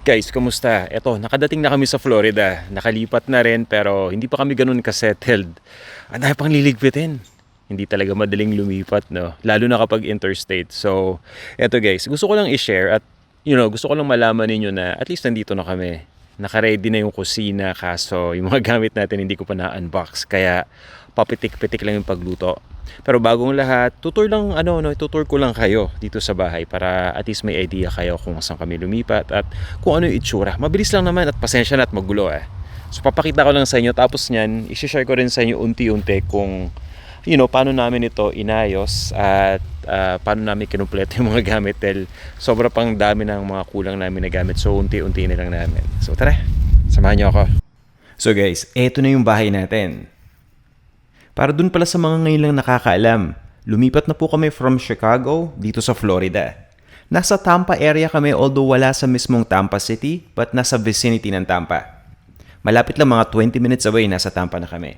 Guys, kumusta? Eto, nakadating na kami sa Florida. Nakalipat na rin pero hindi pa kami ganun ka-settled. Ang dami pang liligpitin. Hindi talaga madaling lumipat, no? Lalo na kapag interstate. So, eto guys, gusto ko lang i-share at gusto ko lang malaman ninyo na at least nandito na kami. Naka-ready na yung kusina kaso yung mga gamit natin hindi ko pa na-unbox. Kaya papitik-pitik lang yung pagluto. Pero bagong lahat, tutur ko lang kayo dito sa bahay para at least may idea kayo kung saan kami lumipat at kung ano yung itsura. Mabilis lang naman at pasensya na at magulo eh. So papakita ko lang sa inyo tapos niyan, i-share ko rin sa inyo unti-unti kung paano namin ito inayos at paano namin kinumpleto yung mga gamit dahil sobra pang dami ng mga kulang namin na gamit. So unti-unti na lang namin. So tara, samahan niyo ako. So guys, eto na yung bahay natin. Para dun pala sa mga ngayon lang nakakaalam, lumipat na po kami from Chicago dito sa Florida. Nasa Tampa area kami although wala sa mismong Tampa City but nasa vicinity ng Tampa. Malapit lang mga 20 minutes away nasa Tampa na kami.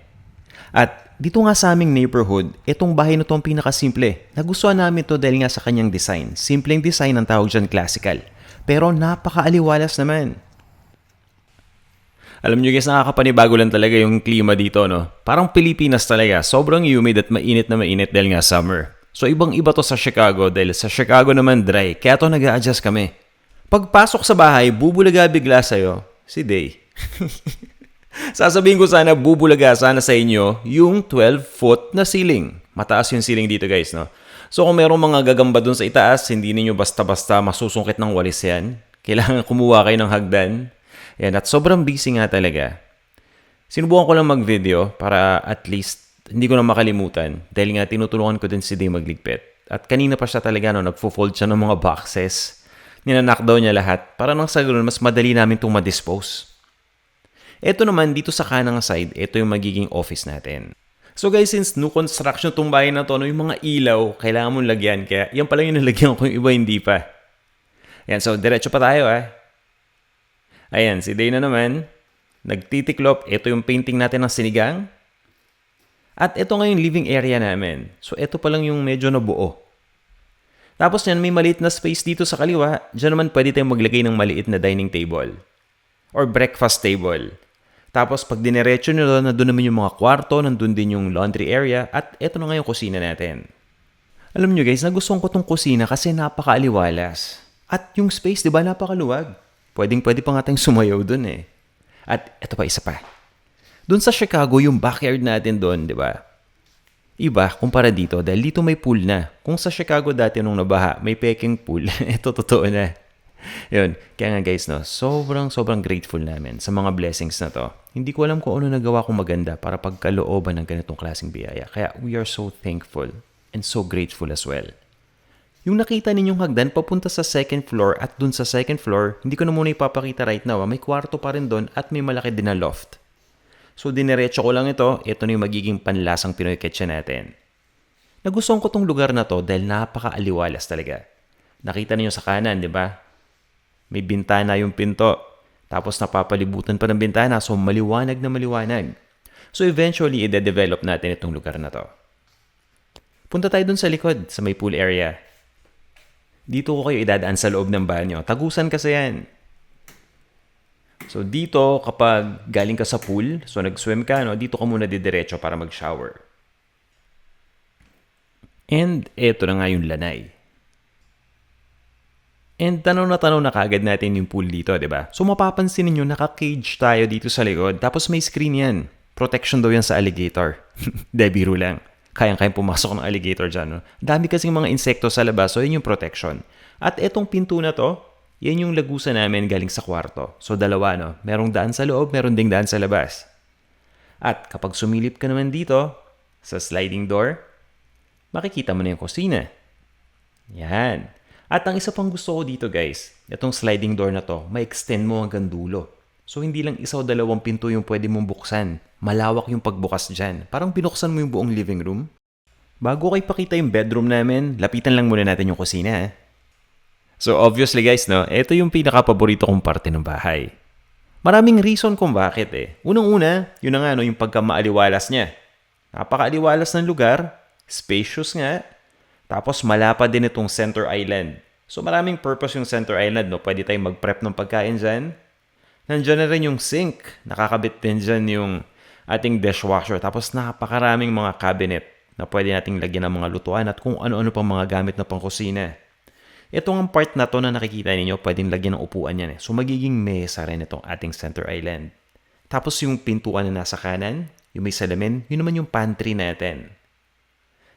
At dito nga sa aming neighborhood, itong bahay na to ang pinakasimple. Nagustuhan namin to dahil nga sa kanyang design. Simpleng design ang tawag dyan, classical. Pero napakaaliwalas naman. Alam nyo guys, nakakapanibago lang talaga yung klima dito, no? Parang Pilipinas talaga, sobrang humid at mainit na mainit dahil nga summer. So ibang iba to sa Chicago dahil sa Chicago naman dry, kaya to nag-a-adjust kami. Pagpasok sa bahay, bubulaga bigla sa'yo, si Day. Sasabihin ko sana bubulaga sana sa inyo yung 12-foot na ceiling. Mataas yung ceiling dito guys, no? So kung merong mga gagamba dun sa itaas, hindi ninyo basta-basta masusungkit ng walis yan. Kailangan kumuha kayo ng hagdan. Yan, at sobrang busy nga talaga. Sinubukan ko lang mag-video para at least hindi ko na makalimutan dahil nga tinutulungan ko din si Day magligpit. At kanina pa siya talaga nagfo-fold siya ng mga boxes. Ninanak daw niya lahat para nang sa ganun mas madali namin itong ma-dispose. Ito naman dito sa kanang side, ito yung magiging office natin. So guys, since new construction itong bahay na to, yung mga ilaw, kailangan mong lagyan. Kaya yan pala yung nalagyan ko, yung iba hindi pa. Yan, so diretso pa tayo Ayan, si Day na naman. Nagtitiklop. Ito yung painting natin ng sinigang. At ito nga yung living area namin. So, ito pa lang yung medyo nabuo. Tapos yan, may maliit na space dito sa kaliwa. Diyan naman pwede tayong maglagay ng maliit na dining table. Or breakfast table. Tapos, pag dinerecho nyo doon, nandun naman yung mga kwarto, nandun din yung laundry area. At ito na nga yung kusina natin. Alam nyo guys, nagustuhan ko tong kusina kasi napakaaliwalas. At yung space, di ba, napakaluwag. Pwede pa nga tayong sumayaw dun eh. At eto pa, isa pa. Dun sa Chicago, yung backyard natin dun, di ba? Iba kumpara dito dahil dito may pool na. Kung sa Chicago dati nung nabaha, may peking pool. Ito totoo na. Yun. Kaya nga guys, no, sobrang grateful namin sa mga blessings na to. Hindi ko alam kung ano nagawa kong maganda para pagkalooban ng ganitong klaseng biyaya. Kaya we are so thankful and so grateful as well. Yung nakita ninyong hagdan papunta sa second floor at dun sa second floor, hindi ko na muna ipapakita right now. May kwarto pa rin dun at may malaki din na loft. So dinerecho ko lang ito. Ito na yung magiging panlasang Pinoy kitchen natin. Nagustuhan ko tong lugar na to dahil napaka-aliwalas talaga. Nakita niyo sa kanan, di ba? May bintana yung pinto. Tapos napapalibutan pa ng bintana so maliwanag na maliwanag. So eventually, i-develop natin itong lugar na to. Punta tayo dun sa likod, sa may pool area. Dito ko kayo idadaan sa loob ng banyo. Tagusan kasi yan. So dito, kapag galing ka sa pool, so nag-swim ka, dito ka muna didiretso para mag-shower. And eto na nga yung lanay. And tanaw na kagad natin yung pool dito, di ba? So mapapansin niyo naka-cage tayo dito sa likod. Tapos may screen yan. Protection daw yan sa alligator. Biro lang. Kayang-kayang pumasok ng alligator dyan. No? Dami kasing mga insekto sa labas, so yun yung protection. At etong pinto na to, yan yung lagusan namin galing sa kwarto. So dalawa, no? Merong daan sa loob, meron ding daan sa labas. At kapag sumilip ka naman dito, sa sliding door, makikita mo na yung kusina. Yan. At ang isa pang gusto ko dito guys, itong sliding door na to, ma-extend mo hanggang dulo. So hindi lang isa o dalawang pinto yung pwede mong buksan. Malawak yung pagbukas dyan. Parang binuksan mo yung buong living room. Bago ko ipakita yung bedroom namin, lapitan lang muna natin yung kusina. So obviously guys, no, ito yung pinaka-paborito kong parte ng bahay. Maraming reason kung bakit Unang-una, yun na nga yung pagka-maaliwalas niya. Napaka-aliwalas ng lugar, spacious nga, tapos malapad din itong center island. So maraming purpose yung center island, no? Pwede tayong mag-prep ng pagkain dyan. Nandiyan na rin yung sink. Nakakabit din dyan yung ating dishwasher. Tapos napakaraming mga cabinet na pwede nating lagyan ng mga lutuan at kung ano-ano pang mga gamit na pangkusina. Ito ang part na to na nakikita ninyo, pwedeng lagyan ng upuan yan. So magiging mesa rin itong ating center island. Tapos yung pintuan na nasa kanan, yung may salamin, yun naman yung pantry natin.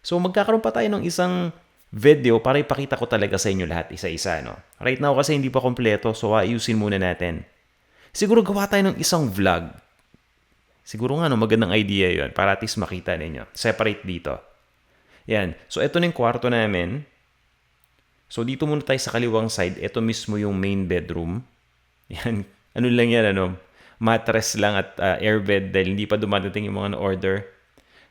So magkakaroon pa tayo ng isang video para ipakita ko talaga sa inyo lahat isa-isa. No? Right now kasi hindi pa kompleto, so ayusin muna natin. Siguro gawa tayo ng isang vlog. Siguro nga, no, magandang idea yon para at least makita ninyo. Separate dito. Yan. So ito na yung kwarto namin. So dito muna tayo sa kaliwang side. Ito mismo yung main bedroom. Yan. Ano lang yan, ano? Mattress lang at airbed dahil hindi pa dumadating yung mga na-order.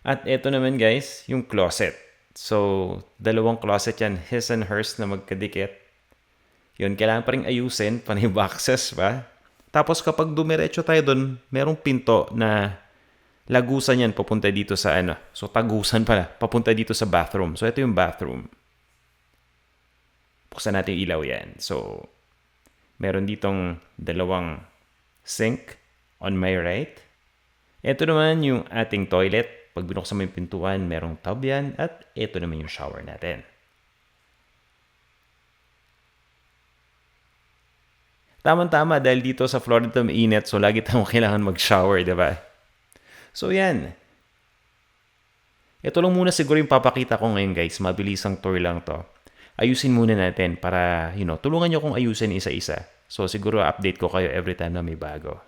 At ito naman guys, yung closet. So, dalawang closet yan. His and hers na magkadikit. Yun, kailangan pa rin ayusin. Panay boxes pa. Tapos kapag dumiretso tayo doon, merong pinto na lagusan yan papunta dito sa ano. So, tagusan pala. Papunta dito sa bathroom. So, ito yung bathroom. Buksan natin yung ilaw yan. So, meron ditong dalawang sink on my right. Ito naman yung ating toilet. Pag binuksan mo yung pintuan, merong tub yan. At ito naman yung shower natin. Tama-tama dahil dito sa Florida mainit. So, lagi tayong kailangan mag-shower, diba? So, yan. Ito lang muna siguro yung papakita ko ngayon, guys. Mabilisang tour lang to. Ayusin muna natin para, tulungan nyo kong ayusin isa-isa. So, siguro update ko kayo every time na may bago.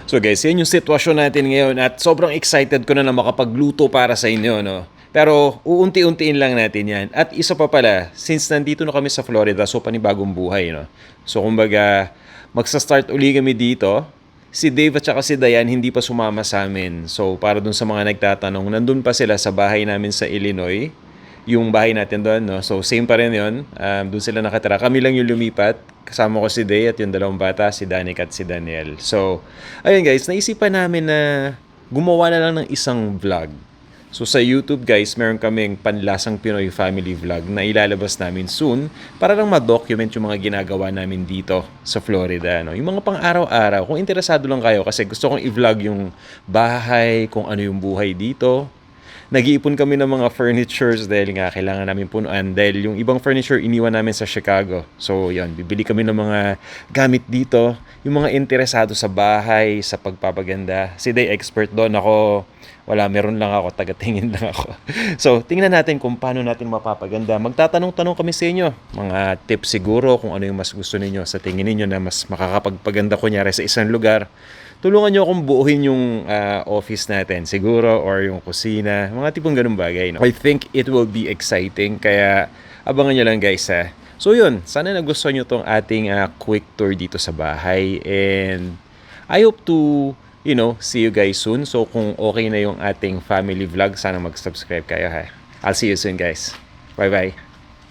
So guys, yan yung sitwasyon natin ngayon at sobrang excited ko na makapagluto para sa inyo, no? Pero uunti-untiin lang natin yan. At isa pa pala, since nandito na kami sa Florida, so panibagong buhay, no? So kumbaga, magsa-start uli kami dito. Si Dave at saka si Diane hindi pa sumama sa amin. So para dun sa mga nagtatanong, nandun pa sila sa bahay namin sa Illinois. Yung bahay natin doon, no? So same pa rin yun. Doon sila nakatira. Kami lang yung lumipat. Kasama ko si Day at yung dalawang bata, si Danik at si Daniel. So, ayun guys, naisipan namin na gumawa na lang ng isang vlog. So sa YouTube guys, meron kaming Panlasang Pinoy Family Vlog na ilalabas namin soon para lang ma-document yung mga ginagawa namin dito sa Florida. No? Yung mga pang-araw-araw, kung interesado lang kayo kasi gusto kong i-vlog yung bahay, kung ano yung buhay dito. Nag-iipon kami ng mga furnitures dahil nga kailangan namin punuan dahil yung ibang furniture iniwan namin sa Chicago. So yan, bibili kami ng mga gamit dito. Yung mga interesado sa bahay, sa pagpapaganda. Si Day expert doon, ako wala, meron lang ako, taga-tingin lang ako. So tingnan natin kung paano natin mapapaganda. Magtatanong-tanong kami sa inyo. Mga tips siguro kung ano yung mas gusto ninyo sa tingin ninyo na mas makakapagpaganda kunyari sa isang lugar. Tulungan nyo akong buuhin yung office natin, siguro, or yung kusina, mga tipong ganung bagay. No? I think it will be exciting, kaya abangan nyo lang guys. So yun, sana nagustuhan nyo tong ating quick tour dito sa bahay. And I hope to, see you guys soon. So kung okay na yung ating family vlog, sana mag-subscribe kayo. I'll see you soon guys. Bye-bye.